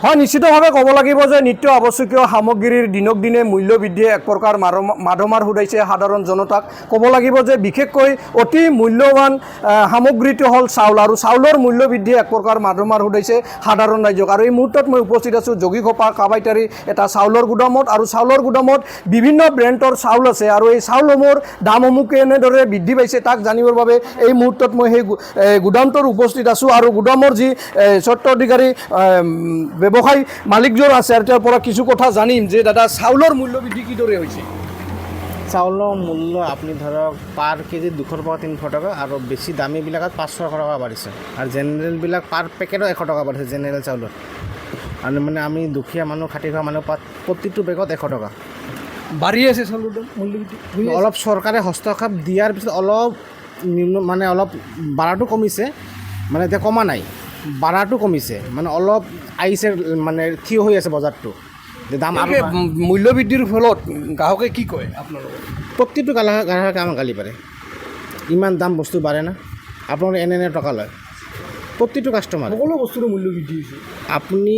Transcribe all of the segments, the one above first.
হয়, নিশ্চিতভাৱে ক'ব লাগিব যে নিত্য আৱশ্যকীয় সামগ্ৰীৰ দিনক দিনে মূল্য বৃদ্ধিয়ে এক প্ৰকাৰ মাধমাৰ সুধাইছে সাধাৰণ জনতাক। ক'ব লাগিব যে বিশেষকৈ অতি মূল্যৱান সামগ্ৰীটো হ'ল চাউল, আৰু চাউলৰ মূল্য বৃদ্ধিয়ে এক প্ৰকাৰ মাধমাৰ সুধাইছে সাধাৰণ ৰাইজক। আৰু এই মুহূৰ্তত মই উপস্থিত আছোঁ যোগীঘোপা কাবাইতাৰী এটা চাউলৰ গুদামত, আৰু চাউলৰ গুদামত বিভিন্ন ব্ৰেণ্ডৰ চাউল আছে, আৰু এই চাউলসমূহৰ দামসমূহ কেনেদৰে বৃদ্ধি পাইছে তাক জানিবৰ বাবে এই মুহূৰ্তত মই সেই গুদামটোৰ উপস্থিত আছোঁ। আৰু গুদামৰ যি স্বত্ব অধিকাৰী ব্যৱসায়ী মালিকজন আছে, আৰু তেওঁৰ পৰা কিছু কথা জানিম যে দাদা চাউলৰ মূল্য বৃদ্ধি কিদৰে হৈছে। চাউলৰ মূল্য আপুনি ধৰক পাৰ কেজি 200 পৰা 300 টকা, আৰু বেছি দামীবিলাকত 500 টকা বাঢ়িছে, আৰু জেনেৰেলবিলাক পাৰ পেকেটত 100 টকা বাঢ়িছে জেনেৰেল চাউলত। আৰু মানে আমি দুখীয়া মানুহ, খাটি খোৱা মানুহ প্ৰতিটো বেগত 100 টকা বাঢ়ি আছে চাউলৰ মূল্য বৃদ্ধি। অলপ চৰকাৰে হস্তক্ষেপ দিয়াৰ পিছত অলপ মানে অলপ বাঢ়াটো কমিছে, মানে এতিয়া কমা নাই, বাঢ়াটো কমিছে, মানে অলপ আহিছে, মানে থিয় হৈ আছে বজাৰটো। দাম মূল্য বৃদ্ধিৰ ফলত গ্ৰাহকে কি কয় আপোনালোকক? প্ৰতিটো গ্ৰাহকে আমাক গালি পাৰে, ইমান দাম বস্তু বাঢ়ে না, আপোনালোকে এনে টকা লয়। প্ৰতিটো কাষ্টমাৰ সকলো বস্তুৰে মূল্য বৃদ্ধি হৈছে। আপুনি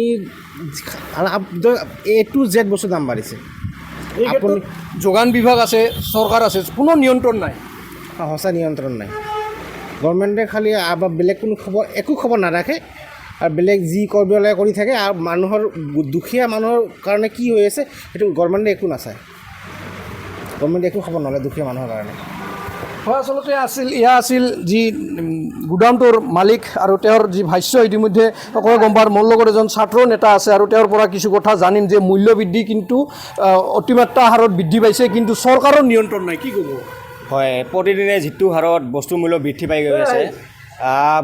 A to Z বস্তুৰ দাম বাঢ়িছে। আপুনি যোগান বিভাগ আছে, চৰকাৰ আছে, কোনো নিয়ন্ত্ৰণ নাই। সঁচা নিয়ন্ত্ৰণ নাই। গভৰ্ণমেণ্টে খালি বেলেগ কোনো খবৰ, একো খবৰ নাৰাখে, আৰু বেলেগ যি কৰিব লাগে কৰি থাকে, আৰু মানুহৰ দুখীয়া মানুহৰ কাৰণে কি হৈ আছে সেইটো গভৰ্ণমেণ্টে একো নাচায়, গভৰ্ণমেণ্টে একো খবৰ নলয় দুখীয়া মানুহৰ কাৰণে। হয়, আচলতে এয়া আছিল যি গুদামটোৰ মালিক আৰু তেওঁৰ যি ভাষ্য। ইতিমধ্যে সকলোৱে গম পায়। মোৰ লগত এজন ছাত্ৰ নেতা আছে, আৰু তেওঁৰ পৰা কিছু কথা জানিম যে মূল্য বৃদ্ধি কিন্তু অতিমাত্ৰা হাৰত বৃদ্ধি পাইছে, কিন্তু চৰকাৰৰ নিয়ন্ত্ৰণ নাই, কি ক'ব? হয়, প্ৰতিদিনে যিটো হাৰত বস্তুৰ মূল্য বৃদ্ধি পাই গৈ আছে,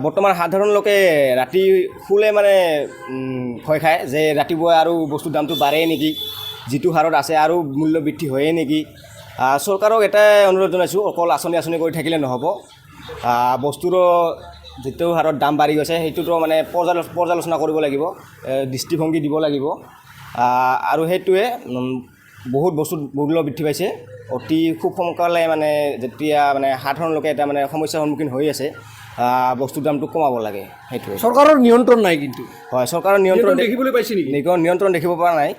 বৰ্তমান সাধাৰণ লোকে ৰাতি শুলে মানে ভয় খায় যে ৰাতিপুৱা আৰু বস্তুৰ দামটো বাঢ়েই নেকি, যিটো হাৰত আছে আৰু মূল্য বৃদ্ধি হয়েই নেকি। চৰকাৰক এটাই অনুৰোধ জনাইছোঁ, অকল আঁচনি কৰি থাকিলে নহ'ব। বস্তুৰো যিটো হাৰত দাম বাঢ়ি গৈছে সেইটোতো মানে পৰ্যালোচনা কৰিব লাগিব, দৃষ্টিভংগী দিব লাগিব। আৰু সেইটোৱে বহুত বস্তুৰ মূল্য বৃদ্ধি পাইছে অতি খুব সোনকালে, মানে যেতিয়া মানে সাধাৰণ লোকে এটা মানে সমস্যাৰ সন্মুখীন হৈ আছে, বস্তুৰ দামটো কমাব লাগে, সেইটোৱে। চৰকাৰৰ নিয়ন্ত্ৰণ নাই কিন্তু। হয়, চৰকাৰৰ নিয়ন্ত্ৰণ দেখিবলৈ পাইছে নেকি? নিয়ন্ত্ৰণ দেখিব পৰা নাই।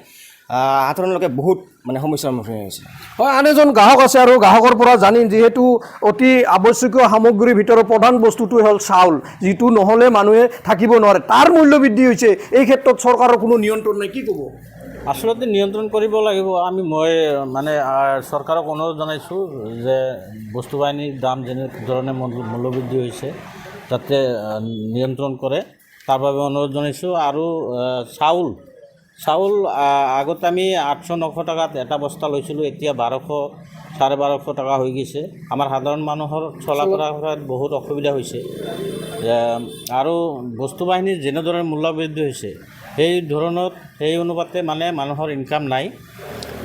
সাধাৰণ লোকে বহুত মানে সমস্যাৰ সন্মুখীন হৈছে। হয়, আন এজন গ্ৰাহক আছে, আৰু গ্ৰাহকৰ পৰা জানিম যিহেতু অতি আৱশ্যকীয় সামগ্ৰীৰ ভিতৰত প্ৰধান বস্তুটোৱে হ'ল চাউল, যিটো নহ'লে মানুহে থাকিব নোৱাৰে, তাৰ মূল্য বৃদ্ধি হৈছে। এই ক্ষেত্ৰত চৰকাৰৰ কোনো নিয়ন্ত্ৰণ নাই, কি ক'ব? আচলতে নিয়ন্ত্ৰণ কৰিব লাগিব। মই মানে চৰকাৰক অনুৰোধ জনাইছোঁ যে বস্তু বাহিনীৰ দাম যেনে ধৰণে মূল্যবৃদ্ধি হৈছে যাতে নিয়ন্ত্ৰণ কৰে, তাৰ বাবে অনুৰোধ জনাইছোঁ। আৰু চাউল আগতে আমি 800-900 টকাত এটা বস্তা লৈছিলোঁ, এতিয়া 1200-1250 টকা হৈ গৈছে। আমাৰ সাধাৰণ মানুহৰ চলা ফুৰা কৰাত বহুত অসুবিধা হৈছে। আৰু বস্তু বাহিনীৰ যেনেদৰে মূল্য বৃদ্ধি হৈছে সেই অনুপাতে মানে মানুহৰ ইনকাম নাই,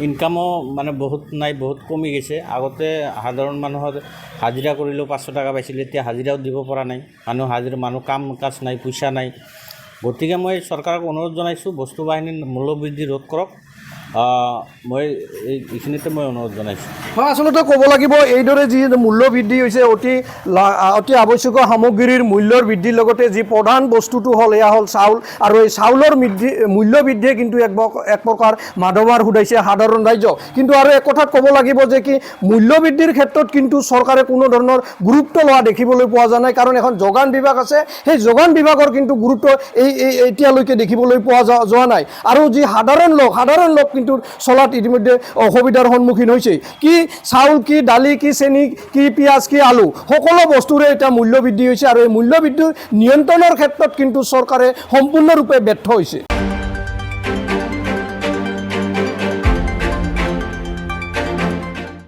ইনকামো মানে বহুত কমি গৈছে। আগতে সাধাৰণ মানুহৰ হাজিৰা কৰিলেও 500 টকা পাইছিলে, এতিয়া হাজিৰাও দিব পৰা নাই, মানুহ কাম কাজ নাই, পইচা নাই। গতিকে মই চৰকাৰক অনুৰোধ জনাইছোঁ বস্তু বাহিনীৰ মূল্য বৃদ্ধি ৰোধ কৰক। এইখিনিতে মই অনুৰোধ জনাইছোঁ। হয়, আচলতে ক'ব লাগিব এইদৰে যি মূল্য বৃদ্ধি হৈছে, অতি আৱশ্যকীয় সামগ্ৰীৰ মূল্যৰ বৃদ্ধিৰ লগতে যি প্ৰধান বস্তুটো হ'ল এয়া হ'ল চাউল, আৰু এই চাউলৰ মূল্য বৃদ্ধিয়ে কিন্তু এক প্ৰকাৰ মাধমাৰ সুধাইছে সাধাৰণ ৰাইজক। কিন্তু আৰু এক কথাত ক'ব লাগিব যে কি মূল্য বৃদ্ধিৰ ক্ষেত্ৰত কিন্তু চৰকাৰে কোনো ধৰণৰ গুৰুত্ব লোৱা দেখিবলৈ পোৱা যোৱা নাই, কাৰণ এখন যোগান বিভাগ আছে, সেই যোগান বিভাগৰ কিন্তু গুৰুত্ব এতিয়ালৈকে দেখিবলৈ পোৱা যোৱা নাই। আৰু যি সাধাৰণ লোক কিন্তু চলাত ইতিমধ্যে অসুবিধাৰ সন্মুখীন হৈছে। কি চাউল, কি দালি, কি চেনি, কি পিঁয়াজ, কি আলু, সকলো বস্তুৰে এতিয়া মূল্য বৃদ্ধি হৈছে, আৰু এই মূল্য বৃদ্ধিৰ নিয়ন্ত্ৰণৰ ক্ষেত্ৰত কিন্তু চৰকাৰে সম্পূৰ্ণৰূপে ব্যৰ্থ হৈছে।